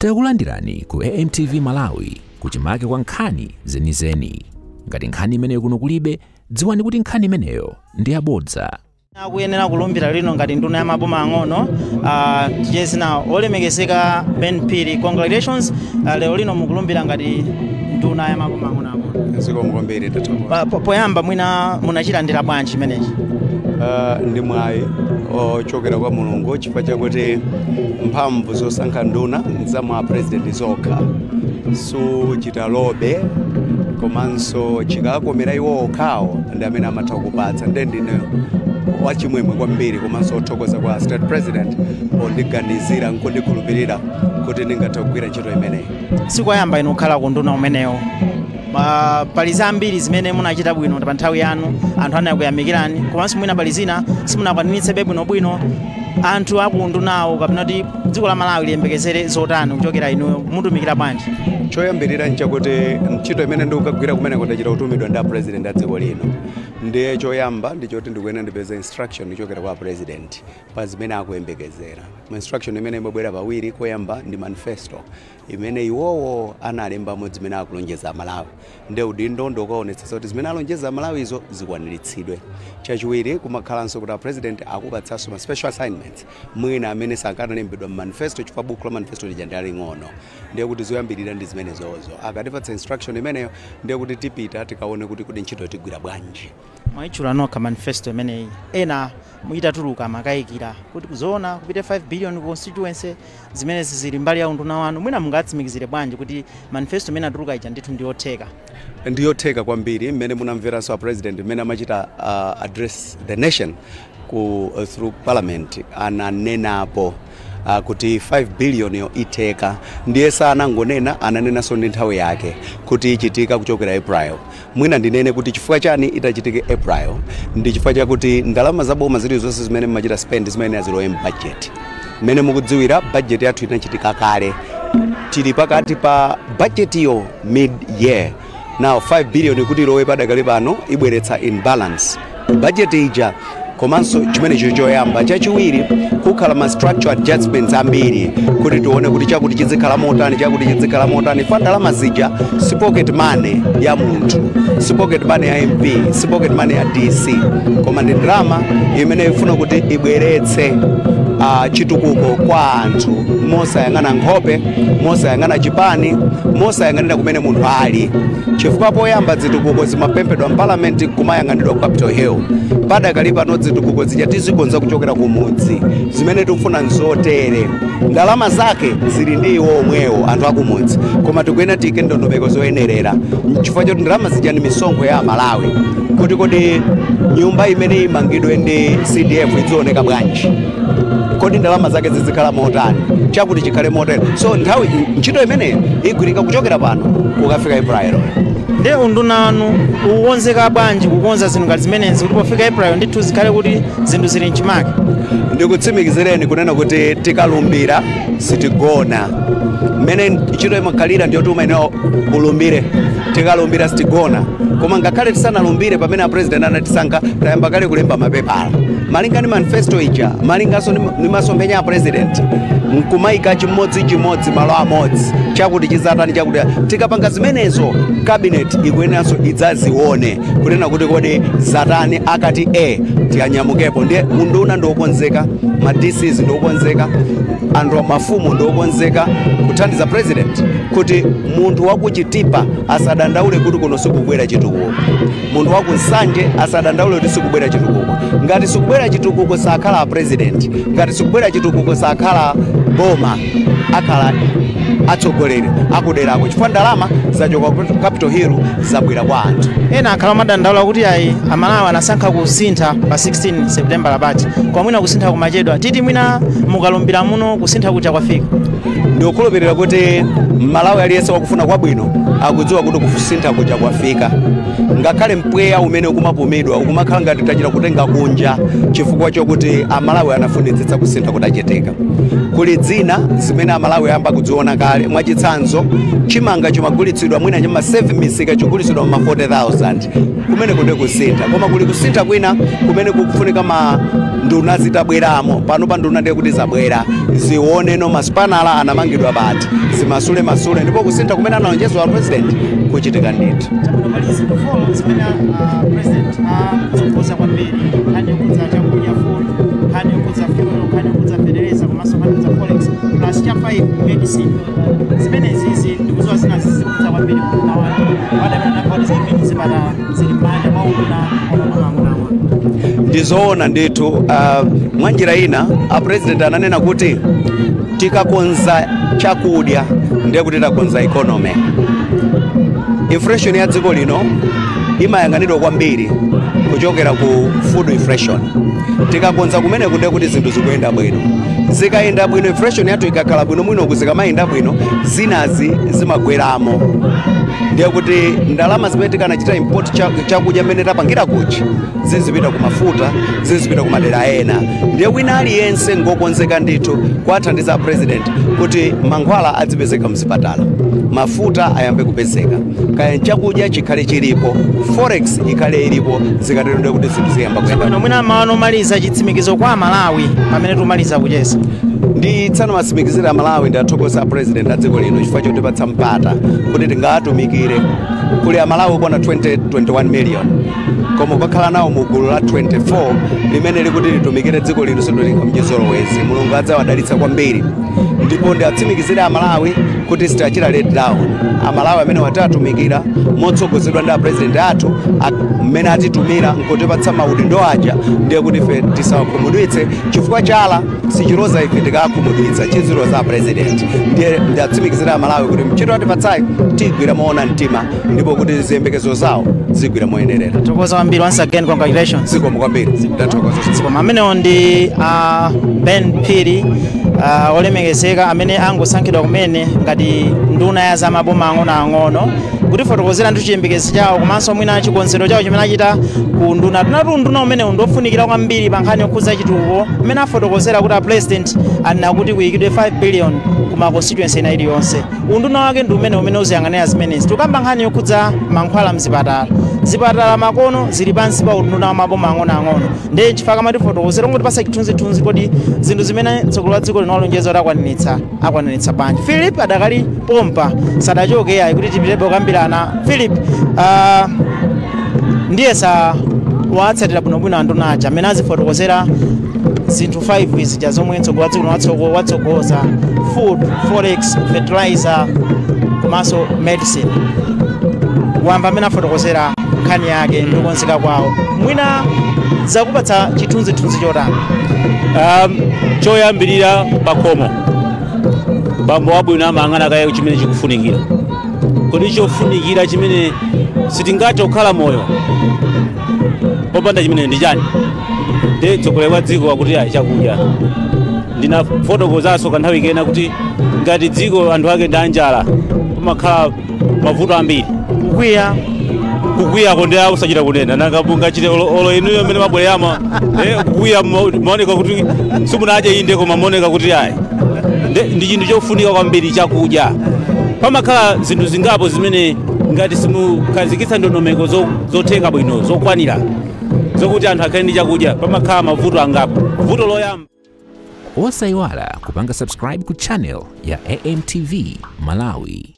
Takulandirani ku AMTV Malawi kuchimake kwa nkhani zenizeni. Ngati nkhani imeneyo kuno kulibe, dziwani kuti nkhani imeneyo ndi yabodza. Akuyenera kulumbira lino ngati nduna ya maboma ang'ono jesina olemekezeka Ben Phiri. Congratulations, leo lino mukulumbira ngati nduna ya maboma ang'ono. Zikomukombere tathokoza. Poyamba mwina munachilandira bwanji imeneyi? Ndi mwayi ochokera kwa Mulungu chifukwa chakuti mphamvu zosankha nduna za mwa president zokha so chitalobe komanso chikakomera iwo okhawo ndi amene amatha kupatsa ndine wachimwemwe kwambiri komanso othokoza kwa state president ondiganizira nkundikhulupirira kuti ndingathe kugwira ntchito imeneyi. Sikoyamba inu kukhala ku nduna umeneyo, pali zambiri zimene munachita bwino pa nthawi yanu, anthu anakuyamikirani, komanso mwina pali zina simunakwanitse bwinobwino anthu akundunawo kapena kuti dziko la Malawi liyembekezere zotani kuchokera inu mutumikira bwanji? Choyambirira nchakuti ntchito imene ndikugwira kumene kundachita kutumidwa ndi president a dziko lino. Ndiye choyamba ndichoti ndikuyenera ndipeze instruction kuchokera kwa president pa zimene akuyembekezera. Instruction imene imabwera pawiri, koyamba ndi manifesto imene iwowo analemba mo zimene akulonjeza Malawi. Ndiye udindo ndokuonetsa kuti zimene alonjeza Malawi izo zikwaniritsidwe. Chachiwiri kumakhalanso kuti president akupatsanso ma special assignments mwina amene sankanalembedwa mu manifesto chifukwa buku la manifesto lija ling'ono. Ndiye kuti zoyambirira ndi zimene zozo akatipatsa instruction imeneyo ndiye kuti tipita tikaone kuti kodi ntchito tigwira bwanji. Mwaichula nokha manifesto imeneyi ena muitatuluka makayikira kuti kuzoona kupite 5 billion constituency zimene zili mbali ya unduna wanu, mwina mungatsimikizire bwanji kuti manifesto imene atuluka ija ndithu ndiyotheka? Ndiyotheka kwambiri mmene munamveranso a president mmene amachita address the nation through parliament ananenapo kuti 5 billion yo itheka. Ndiye sanangonena, ananenaso ndi nthawi yake kuti ichitika kuchokera April. Mwina ndinene kuti chifukwa chani itachitike April ndi chifukwa chakuti ndalama za boma zili zonse zimene machita spend zimene azilowe budget. Mmene mukudziwira budget yathu inachitika kale, tili pakati pa budget yo mid year. Now 5 billion kuti ilowe padakali pano ibweretsa in balance budget ija. Komanso chimene choyamba. Chachiwiri kukhala ma structural adjustments ambiri kuti tione kuti chakuti chizikhala motani chakuti chizikhala motani. Ndalama zija si pocket money ya munthu, si pocket money ya MP, si pocket money ya DC, koma ndi drama imene ifuna kuti ibweretse chitukuko kwa anthu mosayang'ana nkhope, mosayang'ana chipani, mosayang'anira kumene munthu ali. Chifukwa poyamba zitukuko zimapempedwa parliament kumayang'anidwa Capitol Hill. Padakali pano zitukuko zija tizikonza kuchokera kumudzi zimene tikufuna nzotere. Ndalama zake zili ndi iwo omwewo anthu akumudzi, koma tikuyenera tiyike ndondomeko zoyenerera chifukwa choti ndalama zija ni misonkho ya Malawi. Kodi nyumba imene imangidwe ndi CDF izioneka bwanji? Kodi ndalama zake zizikhala motani? Chakuti chikhale motani? So nthawi ntchito imene igwirika kuchokera pano kukafika April. Ndiye unduna wanu uwonzeka bwanji kukonza zinthu ngati zimenezi kuti pofika April ndithu zikhale kuti zinthu zili mchimake? Ndikutsimikizireni kunena kuti tikalumbira sitigona. Mmene ntchito imakhalira ndiyo tiumayenera ulumbire, tikalumbira sitigona. Koma ngakhale tisanalumbire pamene a president anatisankha tayamba kale kulemba mapepala malinga ndi manifesto ija, malinganso ni masomphenya a president nkumayika chimodzimodzi malo amodzi chakuti chizatani chakuti tikapanga zimenezo cabinet ikuyeneranso idzazione kunena kuti kodi zatani akati tiyanyamukepo. Ndiye unduna ndiokonzeka, ma DCs ndiokonzeka, anthu mafumu ndiokonzeka kuthandiza president kuti munthu wakuchitipa asadandaule kuti kuno sikubwera chitukuko, munthu wakunsanje asadandaule kuti sikubwera chitukuko. Ngati sikubwera chitukuko sakhala a president, ngati sikubwera chitukuko sakhala boma, akhala atsogoleri akuderako chifukwa ndalama zachoka ku Capitol Hill zabwera kwa anthu. Ena akhala madandaula kuti ayi Amalawi anasankha kusintha pa 16 September lapati, kwa mwina kusintha kumachedwa. Titi mwina mukalumbira muno kusintha kuja kwafika? Ndikukhulupirira kuti Malawi aliyense wakufuna kwabwino akudziwa kuti kusintha kuja kwafika. Ngakhale mpweya umene ukumapumidwa ukumakhala ngati tachita kutenga kunja chifukwa chokuti Amalawi anafunitsitsa kusintha kutacheteka. Kuli dzina zimene Malawi amba kudziona kale mwachitsanzo chimanga chimagulitsidwa mwina chama 7 misika chigulitsidwa ma 40,000 kumene kunde kusintha koma kuli kusintha kwina kumene kukufunika ma nduna zitabweramo pano pa nduna ndiye kuti zabwera zione no maspanala anamangidwa bati zimasule ndipo kusintha kumene analonjezwa wa president kuchitika ndithu. President zokoza kwambiri kanye kuza chakudya food kanye kuza fuel kanye kuza federeza komanso kanye kuza forex plus cha 5 medicine zimene zizi ndikuzoa zina zikuza kwambiri na wadana na kwa zimene zipata zilimanja mauna mang'ono ndizoona ndithu mwanjira ina a president ananena kuti tikakonza chakudya ndiye kuti takonza economy. Inflation ya dziko lino imayang'anidwa kwambiri kuchokera ku food inflation. Tikakonza kumene kunde kuti zinthu zikuyenda bwino. Zikayenda bwino inflation yathu ikakhala bwino mwino kuzikamayenda bwino zinazi zimagweramo. Ndiye kuti ndalama zimene tikanachita import chakudya mmene tapangira kuchi zizipita ku mafuta zizipita ku madera ena. Ndiye wina aliyense ngokonzeka ndithu kwathandiza president kuti mankhwala adzipezeka mzipatala, mafuta ayambe kupezeka, kaya chakudya chikhale chilipo, forex ikhale ilipo, zikatero kuti zinthu ziyamba kuyenda. Mwina maano maliza chitsimikizo kwa Malawi pamene tumaliza kucheza ndi tsano matsimikiziro a Malawi ndi athokoza president a dziko lino chifukwa chotipatsa mpata kuti tingatumikire kuli a Malawi kona 21 million koma pakhala nawo mu gulu la 24 limene likuti litumikire dziko lino sindolika mchizolowezi. Mulungu adzawadalitsa kwambiri ndipo ndi atsimikizira a Malawi kuti sitachira let down. A Malawi amene watatumikira motsogozedwa ndi a president athu mmene atitumira nkotipatsa maudindo aja ndiye kuti ife tisawakhumudwitse chifukwa chala sichiloza ife tikakhumudwitsa chiziloza a president. Ndiye ndi atsimikizira a Malawi kuti mchito atipatsayi tigwira moona mtima ndipo kuti ziyembekezo zawo zigwira moyenerera. Tokoza kwambiri once again, congratulations. Zikomo kwambiri. Ndathokoza. Zikomo. Amenewo ndi Ben Phiri olemekezeka amene angosankhidwa kumene ngati nduna ya za maboma ang'onoang'ono kuti fotokozera ndi chiyembekezo chawo komanso mwina chikonzero chawo chimene achita ku nduna. Tunatu nduna umene undofunikira kwambiri pa nkhani yokhuza chitukuko umene afotokozera kuti a president anena kuti kuyikidwe 5 billion kuma constituency ina iliyonse. Unduna wake ndi umene uziyang'anira zimenezi. Tukamba nkhani yokhudza mankhwala mzipatala, zipatala makono zili pansi pa unduna wa maboma ang'onoang'ono. Ndiye chifukwa kamati fotokozera ngoti pasa chithunzithunzi kodi zinthu zimene tsogolo la dziko linalonjeza kuti akwanitsa bwanji. Philip adakali pompa sadachoke ayi kuti tipitebe kukambirana. Philip ndiye sa watsatira bwinobwino anduna aja amene azifotokozera zinthu 5 izija zomwe tsogolo la dziko watsogoza: food, forex, fertilizer komanso medicine. Wamba amene afotokozera nkhani yake ndi kukonzeka kwawo. Mwina zakupatsa chithunzithunzi chotani? Choyambirira pakhomo bambo wabwino amang'ana kaye chimene chikufunikira. Kodi chofunikira chimene sitingathe kukhala moyo popanda chimene ndi chani? Ndiye tsogolo la dziko akuti ayi chakudya. Ndinafotokozanso kanthawi kena kuti ngati dziko anthu ake ndi anjala kumakhala mavuto ambiri. Kukwiya konde usachita kunena nangabunga chite olo inuyo amene mabwereyama kukwiya maoneka kuti simunadye inde koma maoneka kuti ayi ndi chinthu chofunika kwambiri chakudya. Pamakhala zinthu zingapo zimene ngati simukhazikitsa ndondomeko zotheka bwino zokwanira zokuti anthu akhale ndi chakudya, pamakhala mavuto angapo. Vuto loyamba osayiwala kupanga subscribe ku channel ya AMTV Malawi.